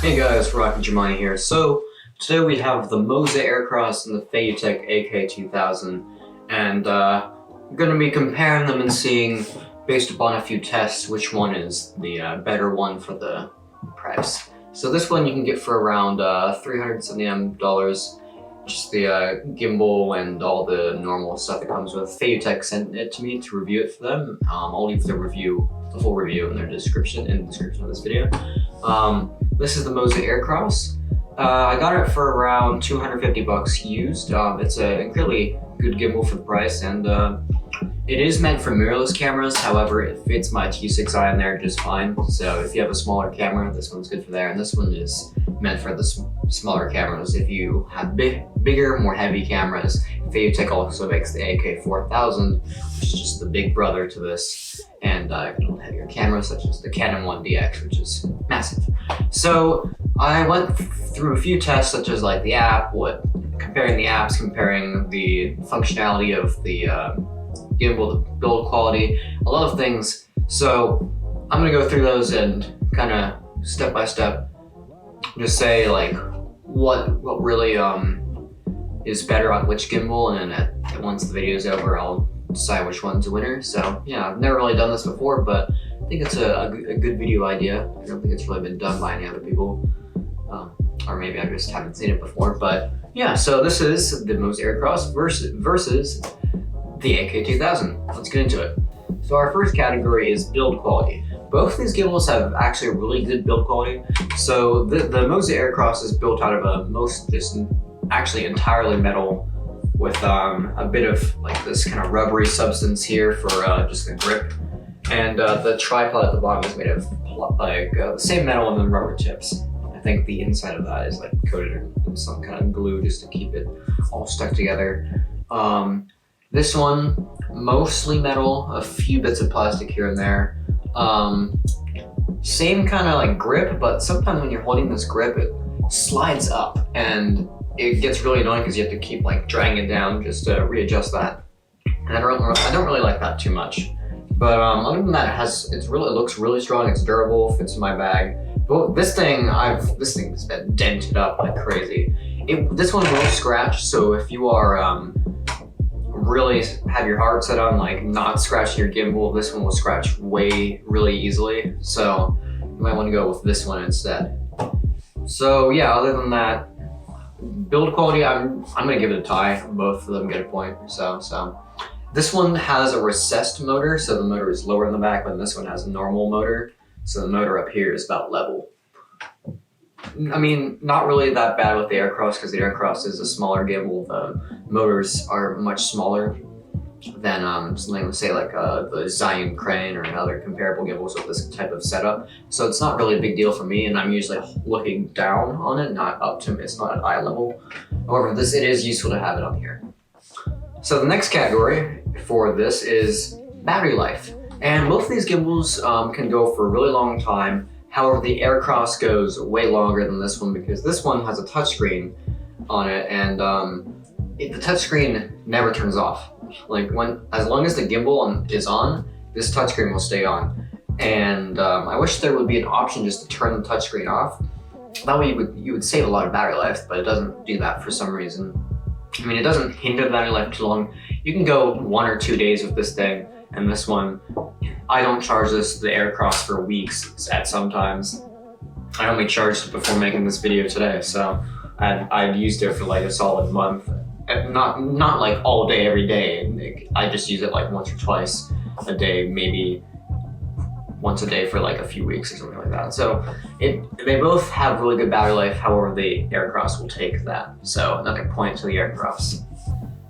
Hey guys, Rocco here. So today we have the Moza Aircross and the FeiyuTech AK2000, and I'm going to be comparing them and seeing, based upon a few tests, which one is the better one for the price. So this one you can get for around $370, just the gimbal and all the normal stuff that comes with. FeiyuTech sent it to me to review it for them. I'll leave the full review in the description of this video. This is the Moza Aircross. I got it for around 250 bucks used. It's a incredibly good gimbal for the price, and it is meant for mirrorless cameras. However, it fits my T6i in there just fine. So if you have a smaller camera, this one's good for there, and this one is meant for the smaller cameras. If you have bigger, more heavy cameras, FeiyuTech also makes the AK4000, which is just the big brother to this, and you can heavier cameras such as the Canon 1DX, which is massive. So I went through a few tests, such as like the app, comparing the apps, comparing the functionality of the gimbal, the build quality, a lot of things. So I'm gonna go through those and kind of step by step just say like what really is better on which gimbal, and then once the video is over, I'll decide which one's a winner. So yeah, I've never really done this before, but I think it's a good video idea. I don't think it's really been done by any other people, or maybe I just haven't seen it before. But yeah, so this is the Moza Aircross versus the AK2000. Let's get into it. So our first category is build quality. Both of these gimbals have actually really good build quality. So the Moza Aircross is built out of actually entirely metal, with a bit of like this kind of rubbery substance here for just the grip. And the tripod at the bottom is made of the same metal and then rubber tips. I think the inside of that is like coated in some kind of glue just to keep it all stuck together. This one, mostly metal, a few bits of plastic here and there. Same kind of like grip, but sometimes when you're holding this grip, it slides up and it gets really annoying because you have to keep like dragging it down just to readjust that. And I don't really like that too much. But other than that, it looks really strong. It's durable, fits in my bag. But this thing's been dented up like crazy. This one will scratch, so if you are really have your heart set on like not scratching your gimbal, this one will scratch really easily. So you might want to go with this one instead. So yeah, other than that, build quality, I'm gonna give it a tie. Both of them get a point. So this one has a recessed motor, so the motor is lower in the back, but this one has a normal motor, so the motor up here is about level. I mean, not really that bad with the Aircross, because the Aircross is a smaller gimbal. The motors are much smaller than something, say like the Zion Crane or another comparable gimbals with this type of setup. So it's not really a big deal for me, and I'm usually looking down on it, not up to, it's not at eye level. However, it is useful to have it on here. So the next category for this is battery life. And both of these gimbals can go for a really long time. However, the Aircross goes way longer than this one because this one has a touchscreen on it, and the touchscreen never turns off. Like as long as the gimbal is on, this touchscreen will stay on. And I wish there would be an option just to turn the touchscreen off. That way you would save a lot of battery life, but it doesn't do that for some reason. I mean, it doesn't hinder the battery life too long. You can go 1 or 2 days with this thing, and this one, I don't charge the Aircross for weeks at sometimes. I only charged it before making this video today, so I've used it for like a solid month. And not like all day, every day. I just use it like once or twice a day, maybe once a day for like a few weeks or something like that. So they both have really good battery life. However, the Aircross will take that. So another point to the Aircross.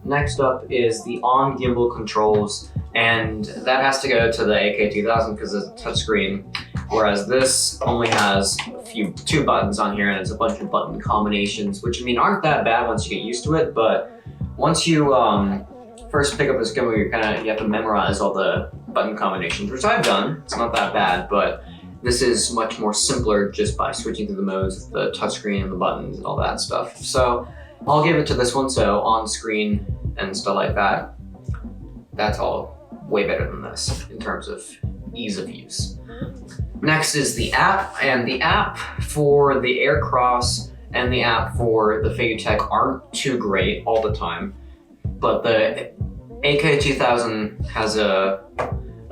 Next up is the on gimbal controls, and that has to go to the AK2000 because it's a touchscreen, whereas this only has two buttons on here, and it's a bunch of button combinations, which I mean aren't that bad once you get used to it. But once you first pick up this gimbal, you have to memorize all the button combinations, which I've done. It's not that bad, but this is much more simpler just by switching through the modes, the touchscreen and the buttons and all that stuff. So I'll give it to this one. So on screen and stuff like that, that's all way better than this in terms of ease of use. Next is the app, and the app for the Aircross and the app for the FeiyuTech aren't too great all the time, but the AK2000 has a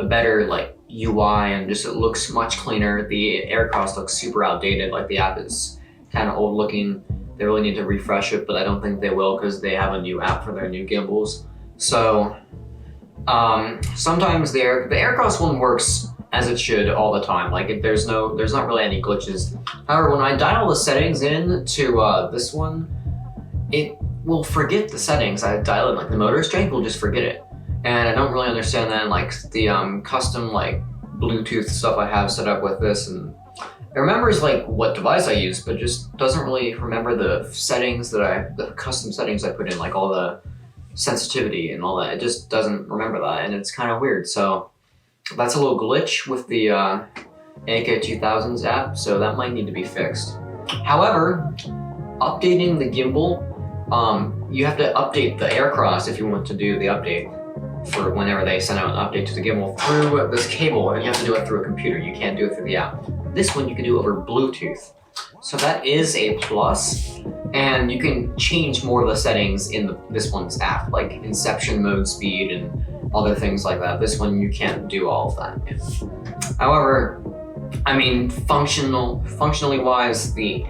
better like UI and just it looks much cleaner. The Aircross looks super outdated, like the app is kind of old looking. They really need to refresh it, but I don't think they will because they have a new app for their new gimbals. So sometimes the Aircross one works as it should all the time. Like there's not really any glitches. However, when I dial the settings in to this one, it will forget the settings. I dial in like the motor strength will just forget it. And I don't really understand that in like the custom like Bluetooth stuff I have set up with this, and it remembers like what device I use, but just doesn't really remember the settings the custom settings I put in, like all the sensitivity and all that. It just doesn't remember that, and it's kind of weird. So that's a little glitch with the AK2000's app, so that might need to be fixed. However, updating the gimbal, you have to update the Aircross if you want to do the update for whenever they send out an update to the gimbal through this cable, and you have to do it through a computer. You can't do it through the app. This one you can do over Bluetooth. So that is a plus, and you can change more of the settings in this one's app, like Inception Mode speed and other things like that. This one you can't do all of that. However, I mean, functionally wise, the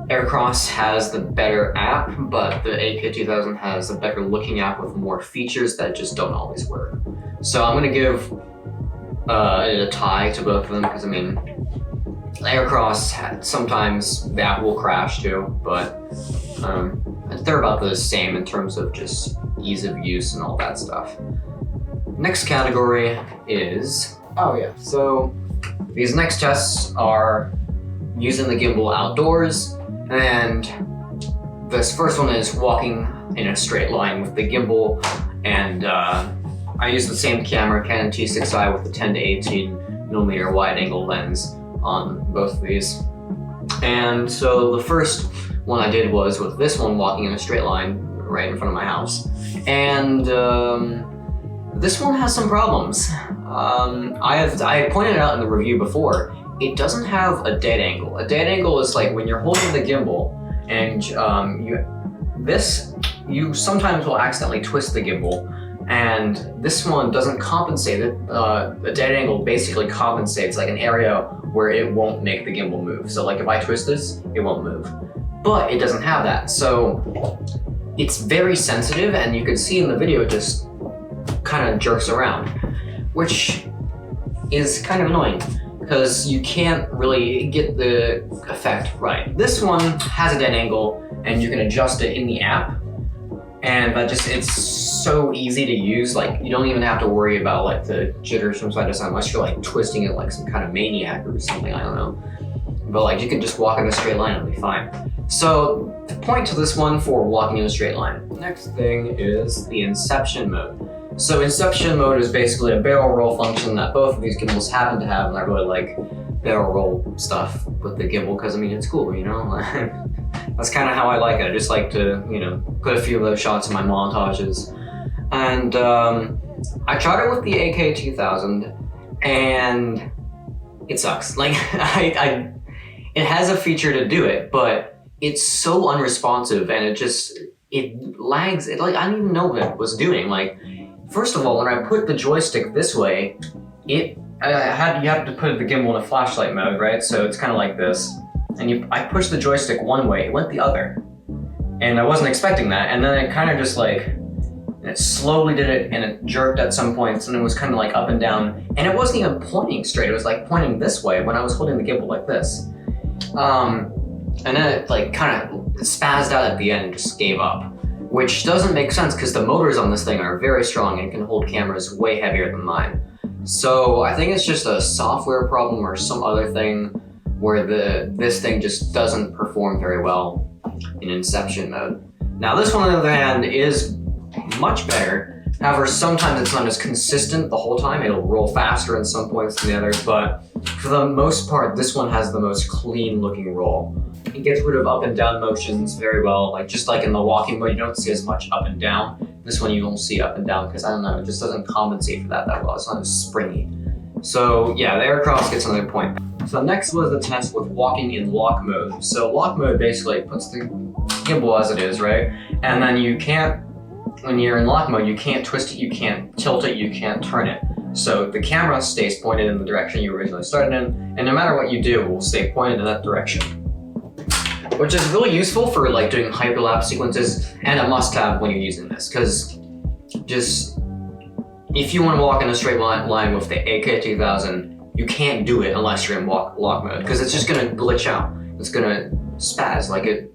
Aircross has the better app, but the AK2000 has a better looking app with more features that just don't always work. So I'm gonna give it a tie to both of them, because I mean, Aircross, sometimes the app will crash too, but they're about the same in terms of just ease of use and all that stuff. Next category is, so these next tests are using the gimbal outdoors, and this first one is walking in a straight line with the gimbal, and I use the same camera, Canon T6i, with the 10 to 18 millimeter wide angle lens on both of these. And so the first one I did was with this one walking in a straight line right in front of my house. And this one has some problems. I pointed out in the review before, it doesn't have a dead angle. A dead angle is like when you're holding the gimbal and you sometimes will accidentally twist the gimbal, and this one doesn't compensate it. The dead angle basically compensates like an area where it won't make the gimbal move. So like if I twist this, it won't move. But it doesn't have that. So it's very sensitive, and you can see in the video it just kind of jerks around, which is kind of annoying because you can't really get the effect right. This one has a dead angle and you can adjust it in the app, and it's so easy to use. Like you don't even have to worry about like the jitters from side to side unless you're like twisting it like some kind of maniac or something, I don't know. But like you can just walk in a straight line and it'll be fine. So the point to this one for walking in a straight line. Next thing is the Inception Mode. So Inception Mode is basically a barrel roll function that both of these gimbals happen to have, and I really like barrel roll stuff with the gimbal because I mean it's cool, you know? That's kind of how I like it. I just like to, you know, put a few of those shots in my montages. And I tried it with the AK2000 and it sucks. Like it has a feature to do it, but it's so unresponsive and it lags. It like I didn't even know what it was doing. Like first of all, when I put the joystick this way, you have to put the gimbal in a flashlight mode, right? So it's kind of like this. And I pushed the joystick one way, it went the other. And I wasn't expecting that. And then it kind of just like, it slowly did it and it jerked at some points and it was kind of like up and down. And it wasn't even pointing straight, it was like pointing this way when I was holding the gimbal like this. And then it like kind of spazzed out at the end and just gave up. Which doesn't make sense because the motors on this thing are very strong and can hold cameras way heavier than mine. So I think it's just a software problem or some other thing where this thing just doesn't perform very well in Inception Mode. Now this one on the other hand is much better. However, sometimes it's not as consistent the whole time. It'll roll faster in some points than the others, but for the most part, this one has the most clean looking roll. It gets rid of up and down motions very well. Like just like in the walking mode, you don't see as much up and down. This one you don't see up and down because I don't know, it just doesn't compensate for that well. It's not as springy. So yeah, the Aircross gets another point. So next was the test with walking in lock mode. So lock mode basically puts the gimbal as it is, right? And then you can't, when you're in lock mode, you can't twist it, you can't tilt it, you can't turn it. So the camera stays pointed in the direction you originally started in, and no matter what you do, it will stay pointed in that direction. Which is really useful for like doing hyperlapse sequences, and a must-have when you're using this, because just if you want to walk in a straight line with the AK2000, you can't do it unless you're in lock mode, because it's just gonna glitch out. It's gonna spaz like it.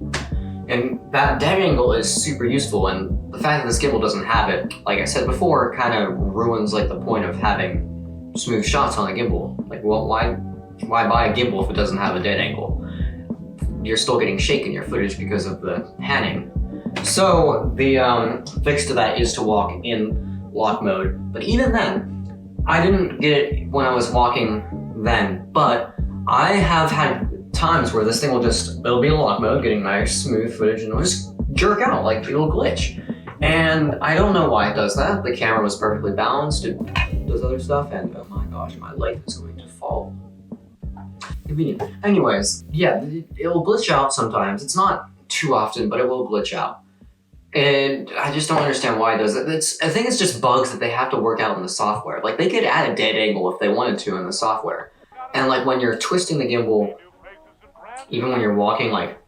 And that dead angle is super useful, and the fact that this gimbal doesn't have it, like I said before, kind of ruins like the point of having smooth shots on a gimbal. Like, well, why buy a gimbal if it doesn't have a dead angle? You're still getting shake in your footage because of the panning. So the fix to that is to walk in lock mode. But even then, I didn't get it when I was walking then, but I have had times where this thing will it'll be in lock mode, getting nice smooth footage, and it'll just jerk out, like it'll glitch. And I don't know why it does that. The camera was perfectly balanced, it does other stuff, and oh my gosh, my life is going to fall. Convenient. Anyways, yeah, it'll glitch out sometimes. It's not too often, but it will glitch out. And I just don't understand why it does it. I think it's just bugs that they have to work out in the software. Like, they could add a dead angle if they wanted to in the software. And like when you're twisting the gimbal, even when you're walking, like,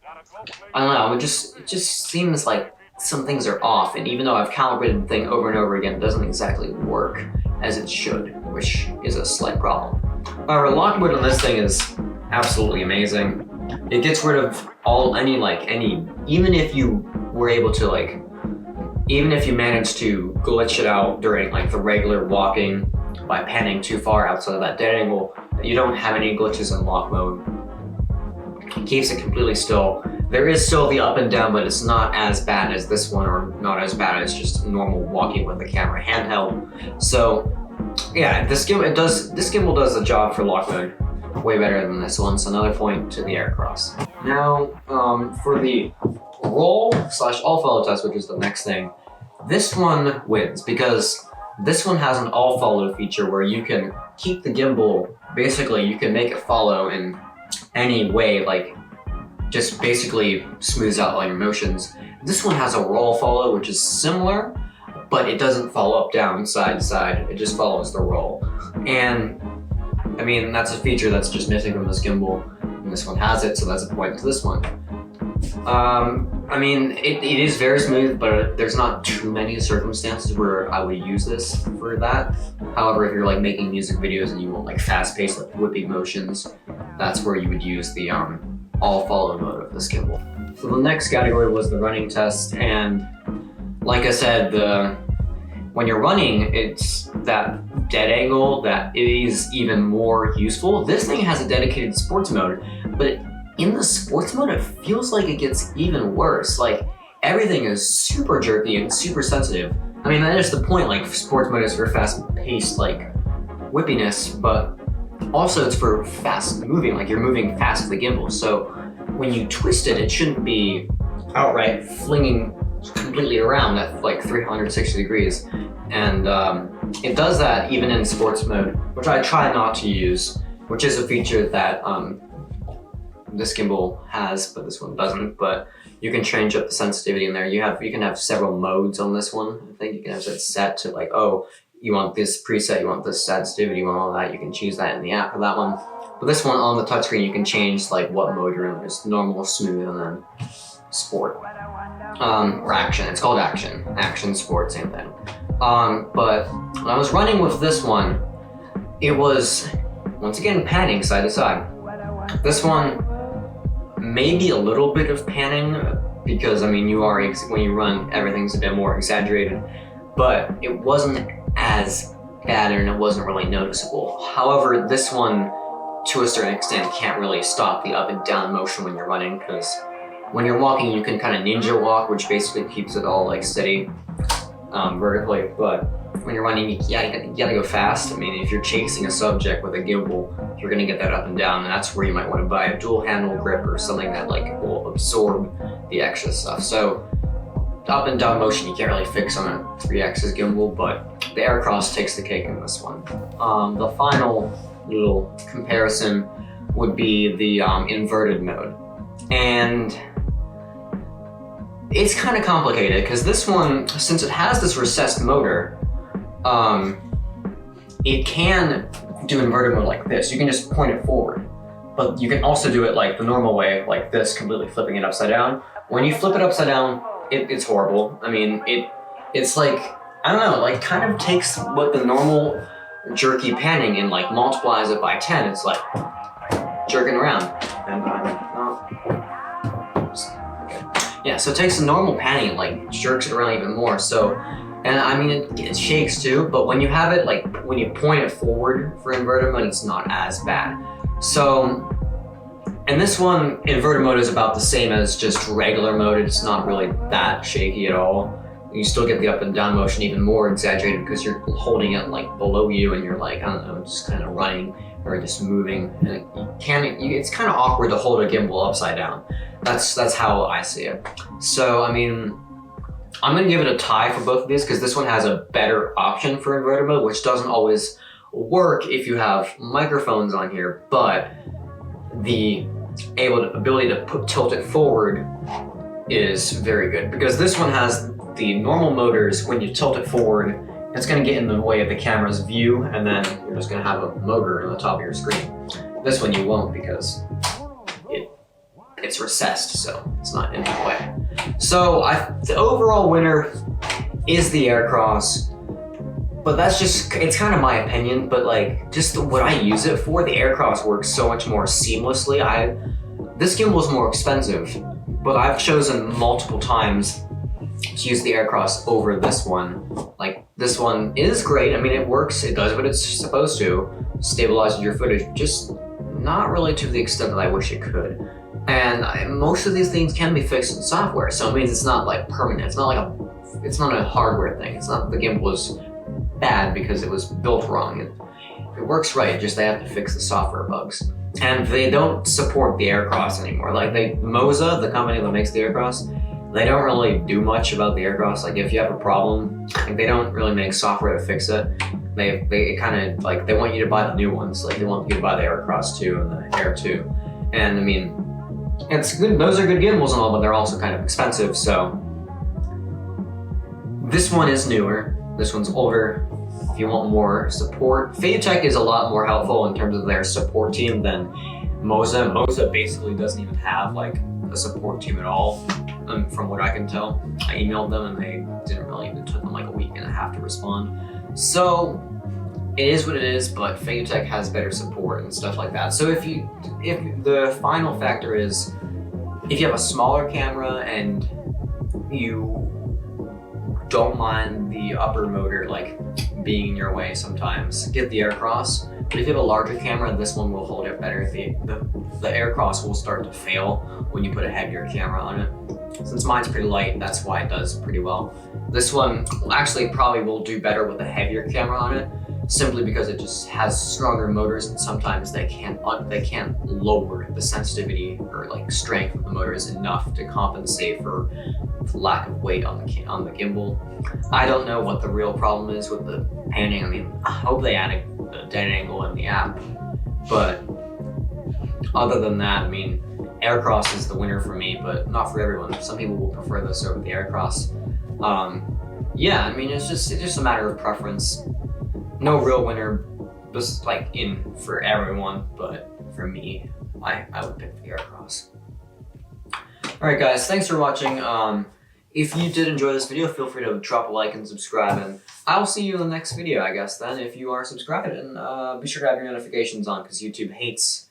I don't know, it just seems like some things are off. And even though I've calibrated the thing over and over again, it doesn't exactly work as it should, which is a slight problem. However, lock mode on this thing is absolutely amazing. It gets rid of even if you were able to even if you managed to glitch it out during like the regular walking by panning too far outside of that dead angle, you don't have any glitches in lock mode. It keeps it completely still. There is still the up and down, but it's not as bad as this one, or not as bad as just normal walking with the camera handheld. So yeah, this gimbal does the job for lock mode way better than this one. So another point to the Aircross. Now, for the roll/all-follow test, which is the next thing, this one wins because this one has an all-follow feature where you can keep the gimbal, basically you can make it follow in any way, like just basically smooths out all your motions. This one has a roll follow, which is similar, but it doesn't follow up, down, side to side. It just follows the roll. And I mean, that's a feature that's just missing from this gimbal, and this one has it, so that's a point to this one. I mean, it is very smooth, but there's not too many circumstances where I would use this for that. However, if you're like making music videos and you want like fast-paced, like whipping motions, that's where you would use the all-follow mode of this gimbal. So the next category was the running test, and like I said, when you're running, it's that dead angle that is even more useful. This thing has a dedicated sports mode, but in the sports mode, it feels like it gets even worse. Like, everything is super jerky and super sensitive. I mean, that is the point, like, sports mode is for fast-paced, like, whippiness, but also it's for fast moving, like you're moving fast with the gimbal. So when you twist it, it shouldn't be outright flinging completely around at like 360 degrees. And it does that even in sports mode, which I try not to use, which is a feature that this gimbal has, but this one doesn't. But you can change up the sensitivity in there. You can have several modes on this one. I think you can have it set to like, oh, you want this preset, you want this sensitivity, you want all that. You can choose that in the app for that one. But this one on the touchscreen, you can change like what mode you're in. It's normal, smooth, and then sport. Or action. It's called action. Action, sport, same thing. But when I was running with this one, it was once again panning side to side. This one, maybe a little bit of panning, because I mean, when you run, everything's a bit more exaggerated, but it wasn't as bad and it wasn't really noticeable. However, this one, to a certain extent, can't really stop the up and down motion when you're running, because when you're walking, you can kind of ninja walk, which basically keeps it all like steady vertically, but when you're running, you gotta go fast. I mean, if you're chasing a subject with a gimbal, you're gonna get that up and down, and that's where you might want to buy a dual handle grip or something that like will absorb the extra stuff. So up and down motion you can't really fix on a 3-axis gimbal, but the Aircross takes the cake in this one. The final little comparison would be the inverted mode. And it's kind of complicated because this one, since it has this recessed motor, it can do inverted mode like this. You can just point it forward, but you can also do it like the normal way, like this, completely flipping it upside down. When you flip it upside down, it's horrible. I mean, it's like, I don't know, like kind of takes what the normal jerky panning and like multiplies it by 10. It's like jerking around. And yeah, so it takes the normal panning and like jerks it around even more. So, and I mean, it shakes too, but when you have it, like when you point it forward for inverted mode, it's not as bad. So, and this one, inverted mode is about the same as just regular mode. It's not really that shaky at all. You still get the up and down motion even more exaggerated because you're holding it like below you and you're like, I don't know, just kind of running or just moving. And it's kind of awkward to hold a gimbal upside down. That's how I see it. So, I mean, I'm gonna give it a tie for both of these because this one has a better option for inverted mode, which doesn't always work if you have microphones on here, but the ability to tilt it forward is very good because this one has the normal motors. When you tilt it forward, it's going to get in the way of the camera's view, and then you're just going to have a motor on the top of your screen. This one you won't because it's recessed, so it's not in that way. So the overall winner is the Aircross, but that's just, it's kind of my opinion, but like just what I use it for, the Aircross works so much more seamlessly. This gimbal is more expensive, but I've chosen multiple times to use the Aircross over this one. Like this one is great. I mean, it works, it does what it's supposed to, stabilizes your footage, just not really to the extent that I wish it could. And most of these things can be fixed in software, so it means it's not like permanent. It's not a hardware thing. It's not the gimbal is bad because it was built wrong. It works right, just they have to fix the software bugs. And they don't support the Aircross anymore. Like Moza, the company that makes the Aircross, they don't really do much about the Aircross. Like if you have a problem, like they don't really make software to fix it. They kind of like, they want you to buy the new ones. Like they want you to buy the Aircross 2 and the Air 2. And I mean, it's good, those are good gimbals and all, but they're also kind of expensive. So this one is newer, this one's older. If you want more support, FeiyuTech is a lot more helpful in terms of their support team than Moza. Moza basically doesn't even have like a support team at all, from what I can tell. I emailed them and they didn't really, it took them like a week and a half to respond. So it is what it is, but FeiyuTech has better support and stuff like that. So if the final factor is, if you have a smaller camera and you don't mind the upper motor like being in your way sometimes, get the Aircross. But if you have a larger camera, this one will hold it better. The Aircross will start to fail when you put a heavier camera on it. Since mine's pretty light, that's why it does pretty well. This one actually probably will do better with a heavier camera on it, simply because it just has stronger motors and sometimes they can't lower the sensitivity or like strength of the motors enough to compensate for lack of weight on the gimbal. I don't know what the real problem is with the panning. I mean, I hope they add a dead angle in the app, but other than that, I mean, Aircross is the winner for me, but not for everyone. Some people will prefer this over the Aircross. Yeah, I mean, it's just a matter of preference. No real winner, just like for everyone, but for me, I would pick the Aircross. Alright guys, thanks for watching. If you did enjoy this video, feel free to drop a like and subscribe, and I'll see you in the next video, I guess, then, if you are subscribed. And be sure to have your notifications on, because YouTube hates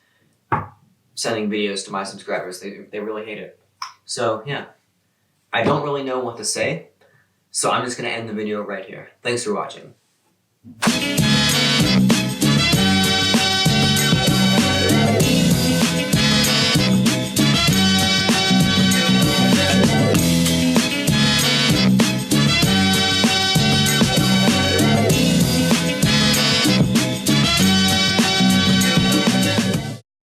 sending videos to my subscribers. They really hate it. So, yeah. I don't really know what to say, so I'm just going to end the video right here. Thanks for watching.